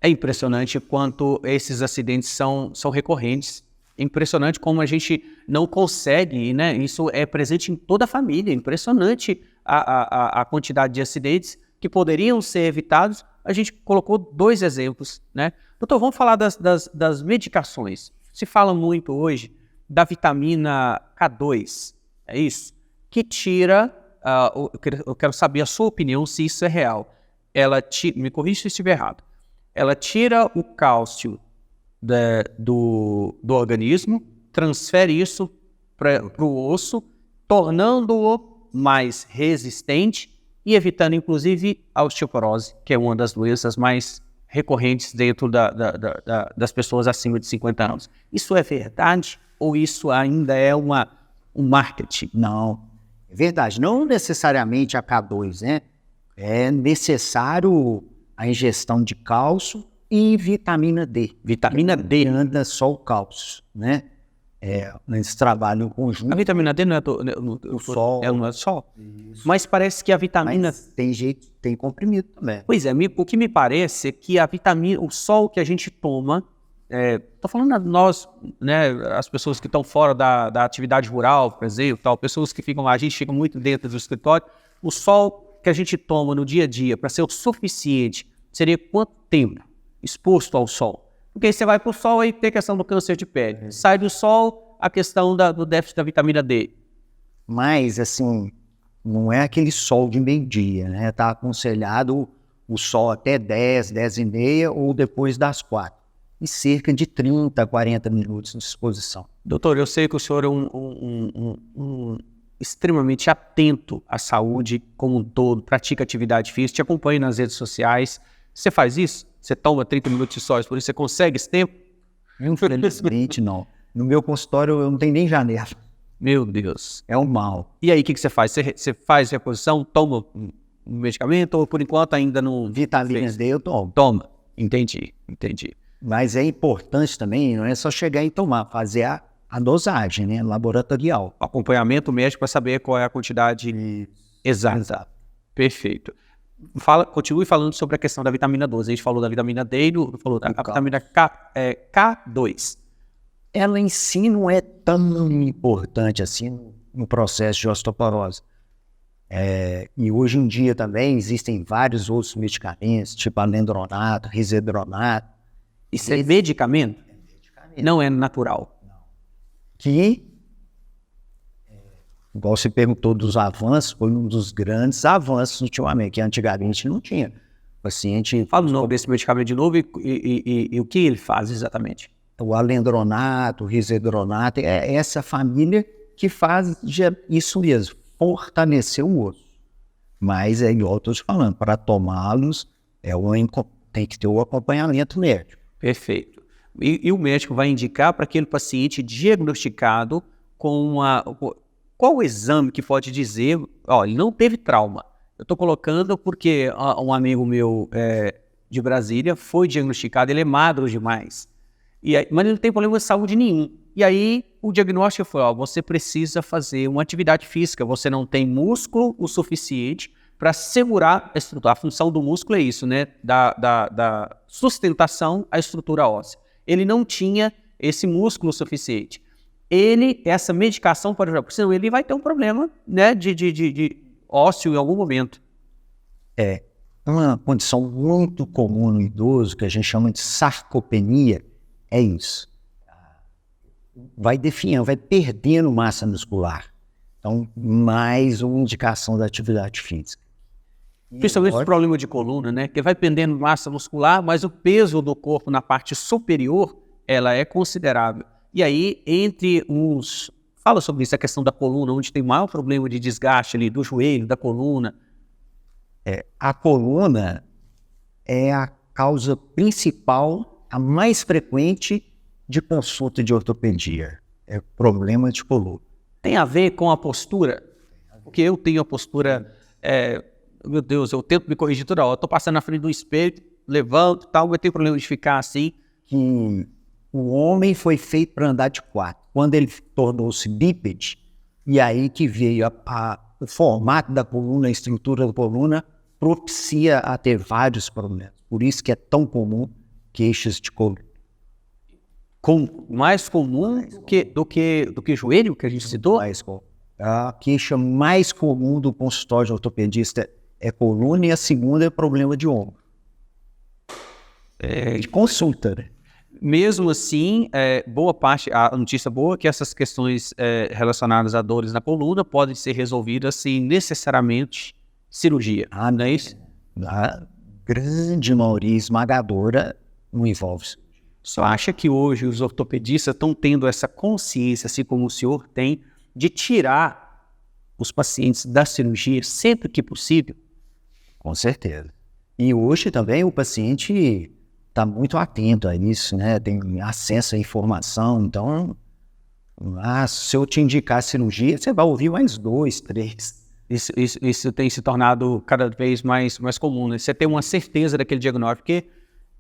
É impressionante quanto esses acidentes são recorrentes. É impressionante como a gente não consegue, né? Isso é presente em toda a família. É impressionante a quantidade de acidentes que poderiam ser evitados. A gente colocou 2 exemplos, né? Doutor, vamos falar das medicações. Se fala muito hoje da vitamina K2, é isso? Que tira, eu quero saber a sua opinião se isso é real. Ela tira, me corrija se eu estiver errado. Ela tira o cálcio do organismo, transfere isso para o osso, tornando-o mais resistente e evitando, inclusive, a osteoporose, que é uma das doenças mais recorrentes dentro das pessoas acima de 50 anos. Isso é verdade ou isso ainda é um marketing? Não, é verdade. Não necessariamente a K2, né? É necessário a ingestão de cálcio e vitamina D. Vitamina D. Anda só o cálcio, né? Nesse trabalho conjunto. A vitamina D não é o sol. Não é sol. Mas parece que a vitamina... Mas tem jeito, tem comprimido também. Pois é, o que me parece é que a vitamina, o sol que a gente toma, tô falando nós, né, as pessoas que estão fora da atividade rural, por exemplo, tal, pessoas que ficam lá, a gente fica muito dentro do escritório, o sol que a gente toma no dia a dia para ser o suficiente, seria quanto tempo exposto ao sol? Porque aí você vai para o sol e tem a questão do câncer de pele. Sai do sol, a questão do déficit da vitamina D. Mas, assim, não é aquele sol de meio-dia, né? Está aconselhado o sol até 10, 10 e meia ou depois das 4. E cerca de 30, 40 minutos de exposição. Doutor, eu sei que o senhor é um extremamente atento à saúde como um todo, pratica atividade física, te acompanha nas redes sociais. Você faz isso? Você toma 30 minutos de sol, por isso você consegue esse tempo? Infelizmente, não. No meu consultório eu não tenho nem janela. Meu Deus. É um mal. E aí, o que você faz? Você faz reposição, toma um medicamento ou por enquanto ainda não... Vitamina D eu tomo. Toma. Entendi. Mas é importante também, não é só chegar e tomar, fazer a dosagem, né, laboratorial. Acompanhamento médico para saber qual é a quantidade exata. Perfeito. Continue falando sobre a questão da vitamina 12. A gente falou da vitamina D e falou da vitamina K2. Ela em si não é tão importante assim, no processo de osteoporose. E hoje em dia também existem vários outros medicamentos, tipo alendronato, risedronato, Isso é medicamento? Não é natural. que, igual você perguntou dos avanços, foi um dos grandes avanços ultimamente, que antigamente não tinha. O paciente, Fala o nome desse medicamento de novo e o que ele faz exatamente. o alendronato, o risedronato, é essa família que faz isso mesmo, fortalecer o osso. Mas é igual eu estou te falando, para tomá-los tem que ter o acompanhamento médico. Perfeito. E o médico vai indicar para aquele paciente diagnosticado com qual o exame que pode dizer, ó, ele não teve trauma. Eu estou colocando porque um amigo meu de Brasília foi diagnosticado, ele é magro demais. Mas ele não tem problema de saúde nenhum. E aí o diagnóstico foi, ó, você precisa fazer uma atividade física, você não tem músculo o suficiente para segurar a estrutura. A função do músculo é isso, né? Da sustentação à estrutura óssea. Ele não tinha esse músculo suficiente. Essa medicação pode ajudar, porque senão ele vai ter um problema, né, de ósseo em algum momento. É uma condição muito comum no idoso, que a gente chama de sarcopenia, é isso. Vai definhando, vai perdendo massa muscular. Então, mais uma indicação da atividade física. Principalmente o problema de coluna, né? Que vai perdendo massa muscular, mas o peso do corpo na parte superior, ela é considerável. E aí, fala sobre isso, a questão da coluna, onde tem maior problema de desgaste ali do joelho, da coluna. A coluna é a causa principal, a mais frequente de consulta de ortopedia. É problema de coluna. Tem a ver com a postura? Porque eu tenho a postura... meu Deus, eu tento me corrigir toda hora. Eu tô passando na frente do espelho, levanto e tal, mas tenho problema de ficar assim. Que o homem foi feito para andar de quatro. Quando ele tornou-se bípede, e aí que veio o formato da coluna, a estrutura da coluna, propicia a ter vários problemas. Por isso que é tão comum queixas de coluna. Mais comum do que joelho, que a gente citou? A queixa mais comum do consultório de ortopedista é coluna, e a segunda é problema de ombro. De consulta, né? Mesmo assim, boa parte, a notícia boa é que essas questões relacionadas a dores na coluna podem ser resolvidas sem necessariamente cirurgia. Não é isso? A grande maioria esmagadora não envolve cirurgia. Só acha que hoje os ortopedistas estão tendo essa consciência, assim como o senhor tem, de tirar os pacientes da cirurgia sempre que possível? Com certeza. E hoje também o paciente está muito atento a isso, né? Tem acesso à informação. Então, se eu te indicar a cirurgia, você vai ouvir mais 2, 3. Isso tem se tornado cada vez mais comum, né? Você tem uma certeza daquele diagnóstico, porque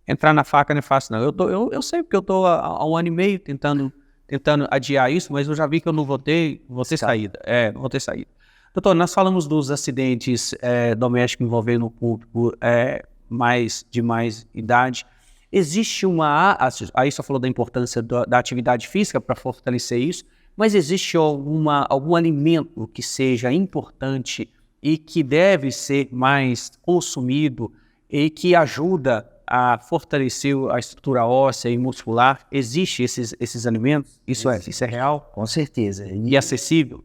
entrar na faca não é fácil, não. Eu sei porque eu estou há 1 ano e meio tentando adiar isso, mas eu já vi que eu não vou ter saída. Não vou ter saída. Doutor, nós falamos dos acidentes domésticos envolvendo o público de mais idade. Existe aí só falou da importância da atividade física para fortalecer isso, mas existe algum alimento que seja importante e que deve ser mais consumido e que ajuda a fortalecer a estrutura óssea e muscular? Existem esses alimentos? Isso é real? Com certeza. E acessível?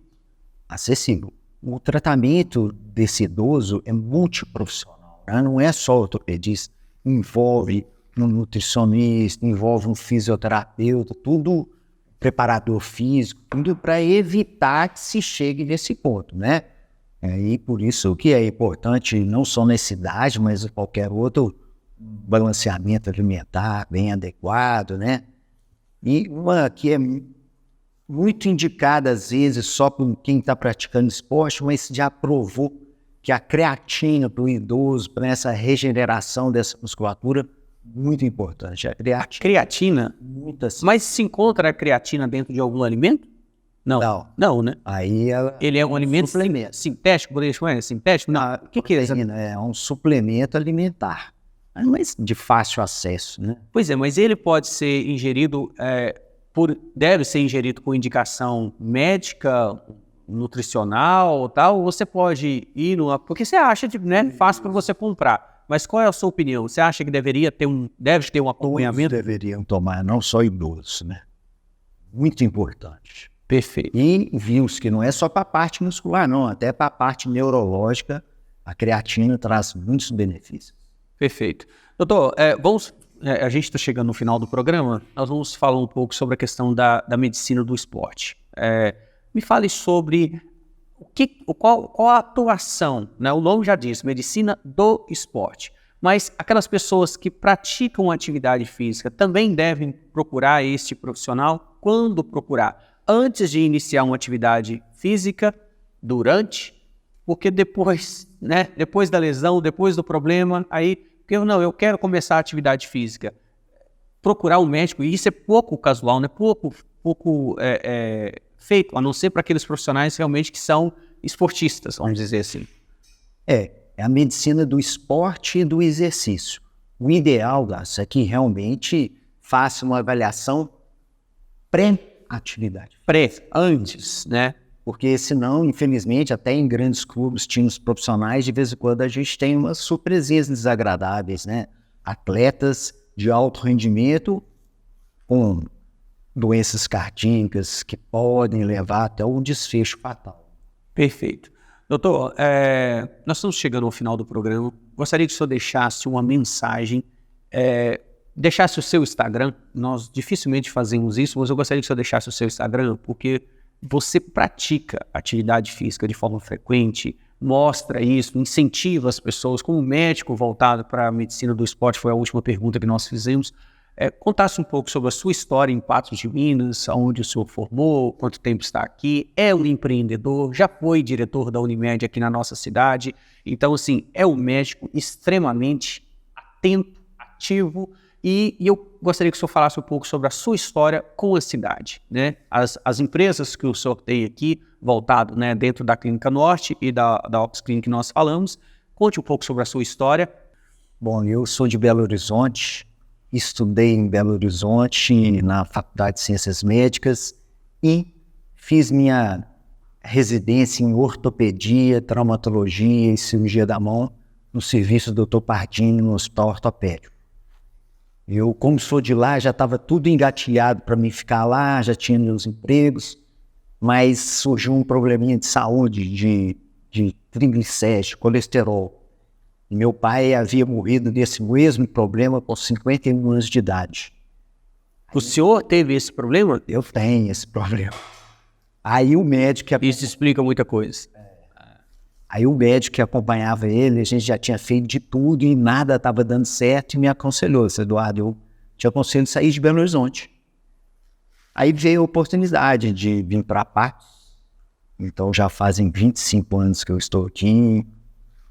Acessível. O tratamento desse idoso é multiprofissional, né? Não é só ortopedista, envolve um nutricionista, envolve um fisioterapeuta, tudo, preparador físico, tudo para evitar que se chegue nesse ponto, né? E por isso que é importante, não só nessa idade, mas qualquer outro balanceamento alimentar bem adequado, né? E uma que é muito indicada às vezes só por quem está praticando esporte, mas já provou que a creatina para o idoso, para essa regeneração dessa musculatura, muito importante. A creatina? Muitas. Mas se encontra a creatina dentro de algum alimento? Não, né? Aí ele é um alimento sintético, por isso é sintético? Não. O que é isso? É um suplemento alimentar, mas de fácil acesso, né? Pois é, mas ele pode ser ingerido, deve ser ingerido com indicação médica, nutricional tal, ou você pode ir numa... Porque você acha, né, fácil para você comprar. Mas qual é a sua opinião? Você acha que deve ter um Todos acompanhamento? deveriam tomar, não só idosos, né? Muito importante. Perfeito. E vimos que não é só para a parte muscular, não, até para a parte neurológica, a creatina traz muitos benefícios. Perfeito. Doutor, a gente está chegando no final do programa, nós vamos falar um pouco sobre a questão da medicina do esporte. Me fale sobre qual a atuação, né? O nome já diz, medicina do esporte. Mas aquelas pessoas que praticam atividade física também devem procurar este profissional? Quando procurar? Antes de iniciar uma atividade física, durante, porque depois, né, depois da lesão, depois do problema, aí, porque eu quero começar a atividade física, procurar um médico, e isso é pouco casual, né, pouco feito, a não ser para aqueles profissionais realmente que são esportistas, vamos dizer assim. É a medicina do esporte e do exercício. O ideal, Garça, é que realmente faça uma avaliação pré-atividade. Antes, né? Porque senão, infelizmente, até em grandes clubes, times profissionais, de vez em quando a gente tem umas surpresinhas desagradáveis, né? Atletas de alto rendimento com doenças cardíacas que podem levar até um desfecho fatal. Perfeito. Doutor, nós estamos chegando ao final do programa. Gostaria que o senhor deixasse uma mensagem, deixasse o seu Instagram. Nós dificilmente fazemos isso, mas eu gostaria que o senhor deixasse o seu Instagram, porque você pratica atividade física de forma frequente, mostra isso, incentiva as pessoas. Como médico voltado para a medicina do esporte, foi a última pergunta que nós fizemos. Contasse um pouco sobre a sua história em Patos de Minas, onde o senhor formou, quanto tempo está aqui, é um empreendedor, já foi diretor da Unimed aqui na nossa cidade. Então, assim, é um médico extremamente atento, ativo, e eu gostaria que o senhor falasse um pouco sobre a sua história com a cidade, né? As empresas que o senhor tem aqui, voltado, né, dentro da Clínica Norte e da Ox Clinic que nós falamos. Conte um pouco sobre a sua história. Bom, eu sou de Belo Horizonte, estudei em Belo Horizonte na Faculdade de Ciências Médicas e fiz minha residência em ortopedia, traumatologia e cirurgia da mão no serviço do Dr. Pardini, no Hospital Ortopédico. Eu, como sou de lá, já estava tudo engatilhado para mim ficar lá, já tinha meus empregos, mas surgiu um probleminha de saúde, de triglicéridos, colesterol. E meu pai havia morrido desse mesmo problema com 51 anos de idade. O senhor teve esse problema? Eu tenho esse problema. Aí o médico... Isso explica muita coisa. Aí o médico que acompanhava ele, a gente já tinha feito de tudo e nada estava dando certo e me aconselhou, Eduardo, eu te aconselho a sair de Belo Horizonte. Aí veio a oportunidade de vir para Patos. Então já fazem 25 anos que eu estou aqui,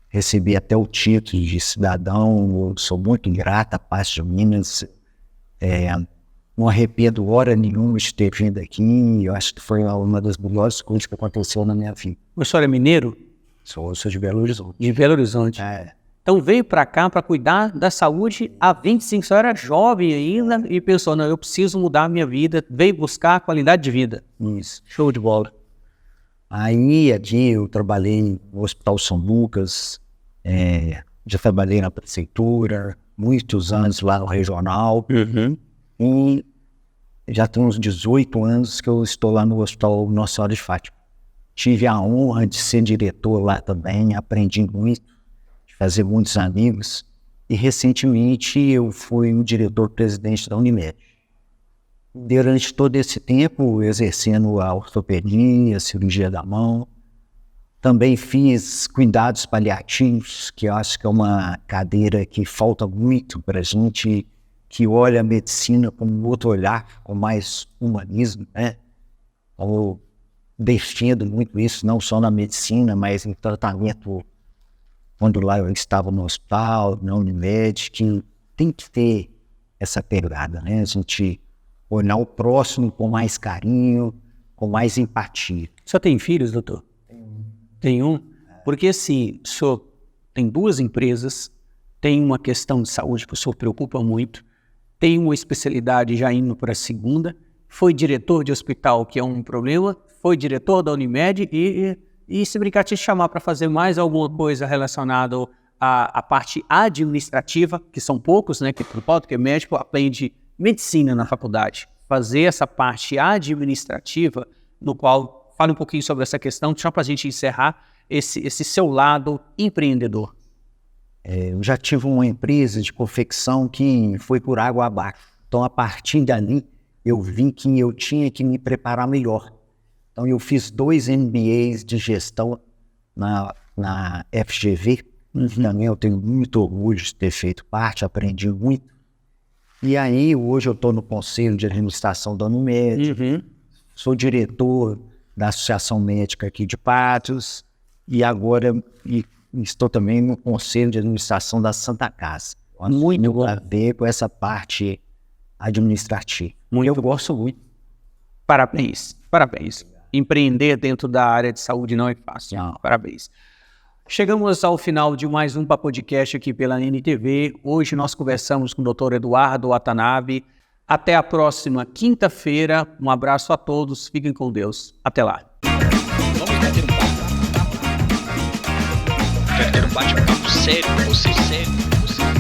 recebi até o título de cidadão, eu sou muito grato a Patos de Minas, não arrependo hora nenhuma de ter vindo aqui, eu acho que foi uma das melhores coisas que aconteceu na minha vida. O senhor é mineiro? Sou de Belo Horizonte. De Belo Horizonte. Então veio para cá para cuidar da saúde há 25 anos. O senhor era jovem ainda e pensou, não, eu preciso mudar a minha vida. Veio buscar a qualidade de vida. Isso. Show de bola. Aí aqui eu trabalhei no Hospital São Lucas, já trabalhei na prefeitura, muitos anos lá no regional. E já tem uns 18 anos que eu estou lá no Hospital Nossa Senhora de Fátima. Tive a honra de ser diretor lá também, aprendi muito, de fazer muitos amigos. E recentemente eu fui o diretor-presidente da Unimed. Durante todo esse tempo, exercendo a ortopedia, a cirurgia da mão. Também fiz cuidados paliativos, que eu acho que é uma cadeira que falta muito para a gente, que olha a medicina com outro olhar, com mais humanismo, né? Eu defendo muito isso, não só na medicina, mas em tratamento, quando lá eu estava no hospital, na Unimed, que tem que ter essa pegada, né? A gente olhar o próximo com mais carinho, com mais empatia. O senhor tem filhos, doutor? Tem um? Porque assim, o senhor tem 2 empresas, tem uma questão de saúde que o senhor preocupa muito, tem uma especialidade já indo para a segunda, foi diretor de hospital, que é um problema, foi diretor da Unimed e se brincar, te chamar para fazer mais alguma coisa relacionada à parte administrativa, que são poucos, né, que é médico, aprende medicina na faculdade. Fazer essa parte administrativa, no qual fale um pouquinho sobre essa questão, só para a gente encerrar esse seu lado empreendedor. Eu já tive uma empresa de confecção que foi por água abaixo. Então, a partir dali, eu vi que eu tinha que me preparar melhor. Então, eu fiz 2 MBAs de gestão na FGV. Também eu tenho muito orgulho de ter feito parte, aprendi muito. E aí, hoje eu estou no Conselho de Administração da Unimed, sou diretor da Associação Médica aqui de Patos, e agora estou também no Conselho de Administração da Santa Casa. Muito a ver com essa parte administrativa. Eu gosto muito. Parabéns, parabéns. Empreender dentro da área de saúde não é fácil. Não. Parabéns. Chegamos ao final de mais um Papodcast aqui pela NTV. Hoje nós conversamos com o Dr. Eduardo Watanabe. Até a próxima quinta-feira. Um abraço a todos. Fiquem com Deus. Até lá. Vamos bater um papo. Quero ter um bate-papo sério com você, sério com você.